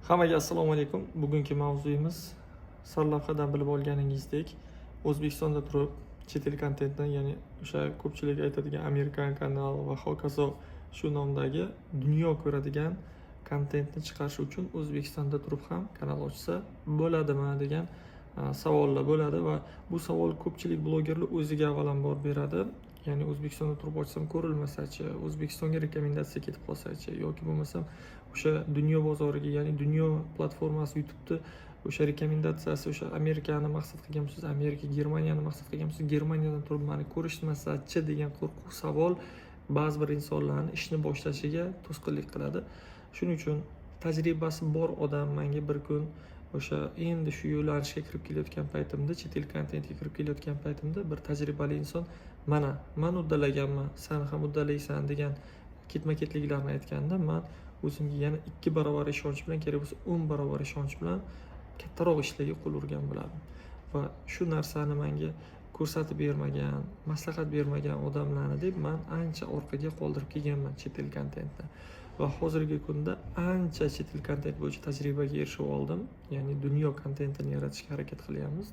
Hammaga assalomu alaykum. Bugungi mavzuyimiz sarlavhadan bilib olganingizdek, O'zbekistonda turib chet el kontentni, ya'ni o'sha ko'pchilik aytadigan Amerikan kanal va hokazo shu nomdagi dunyo ko'radigan kontentni chiqarish uchun O'zbekistonda turib ham kanal ochsa bo'ladimi degan savollar bo'ladi va bu savol ko'pchilik blogerlar o'ziga avvalambor beradi. Ya'ni O'zbekistonda turib ochsam ko'rilmasachi, O'zbekistonga rekomendatsiya ketib qolsachi yoki bo'lmasam o'sha dunyo bozoriga, ya'ni dunyo platformasi YouTube'da o'sha rekomendatsiyasi o'sha Amerikani maqsad qilganmisiz, Amerika, Germaniyani maqsad qilganmisiz, Germaniyadan turib meni ko'rishmasachi degan qo'rquv savol ba'zi bir insonlarni ishni boshlashiga to'sqinlik qiladi. Shuning uchun tajribasi bor odam menga bir kun o'sha endi shu yo'nalishga kirib kelayotgan paytimda, chet el kontentga kirib kelayotgan paytimda bir tajribali inson mana men uddalaganman, sen ham uddalaysan degan ketma-ketliklarni aytganda men o'zimga yana 2 barobar ishonch bilan, kerak bo'lsa 10 barobar ishonch bilan kattaroq ishlarga qo'l urgan bo'lardim. Va shu narsani menga ko'rsatib bermagan, maslahat bermagan odamlarni deb men ancha orqaga qoldirib kelganman chet el kontentni. Va hozirgi kunda ancha chet el kontent bo'yicha tajribaga erishib oldim. Ya'ni dunyo kontentini yaratishga harakat qilyapmiz.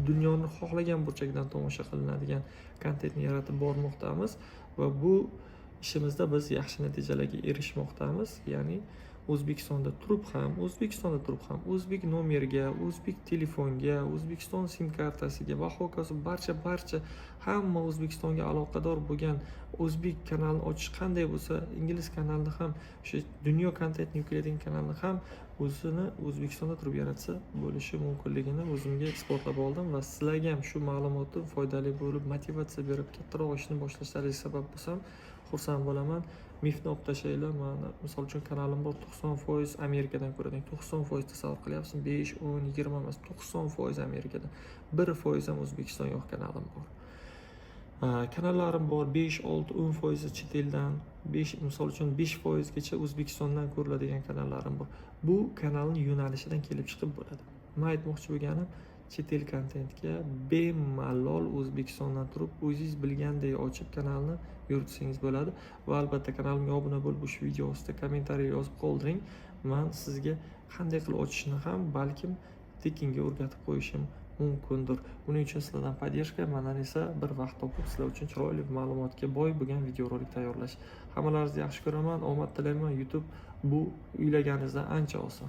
Dunyoni xohlagan burchagidan tomosha qilinadigan kontentni yaratib bormoqdamiz va bu ishimizda biz yaxshi natijalarga erishmoqdamiz. Ya'ni O'zbekistonda turib ham o'zbek nomerga, o'zbek telefonga, O'zbekiston sim kartasiga va hokazo barcha hamma O'zbekistonga aloqador bo'lgan o'zbek kanalini ochish qanday bo'lsa, ingliz kanalini ham, o'sha dunyo kontentni yuklaydigan kanalni ham o'zini O'zbekistonda turib yaratsa bo'lishi mumkinligini o'zimga isbotlab oldim va sizlarga ham shu ma'lumotni foydali bo'lib, motivatsiya berib kattaroq ishni boshlashlaringiz sabab bo'lsam, xursand bo'laman. Mifni olib tashlanglar. Mana misol uchun kanalim bor, 90% Amerikadan ko'radigan. 90% tasavvur qilyapsizmi? 5, 10, 20 emas, 90% Amerikadan. 1% ham O'zbekiston yo'q kanalim bor. Kanallarim bor 5, 6, 10% chet eldan, misol uchun 5% gacha O'zbekistondan ko'riladigan kanallarim bor. Bu kanalning yo'nalishidan kelib chiqib bo'ladi. Men aytmoqchi bo'lganim, chet el kontentga bemalol O'zbekistondan turib o'zingiz bilgandek ochib kanalni yuritsangiz bo'ladi. Va albatta kanalimga obuna bo'lib, shu video ostida kommentariy yozib qoldiring. Men sizga qanday qilib ochishni ham balkim tekinga o'rgatib qo'yishim mumkindir. Buning uchun sizlardan podдержка, mendan esa bir vaqt topib sizlar uchun chiroyli ma'lumotga boy bo'lgan videorolik tayyorlash. Hammalaringizni yaxshi ko'raman, omad tilayman. YouTube bu o'ylaganingizdan ancha oson.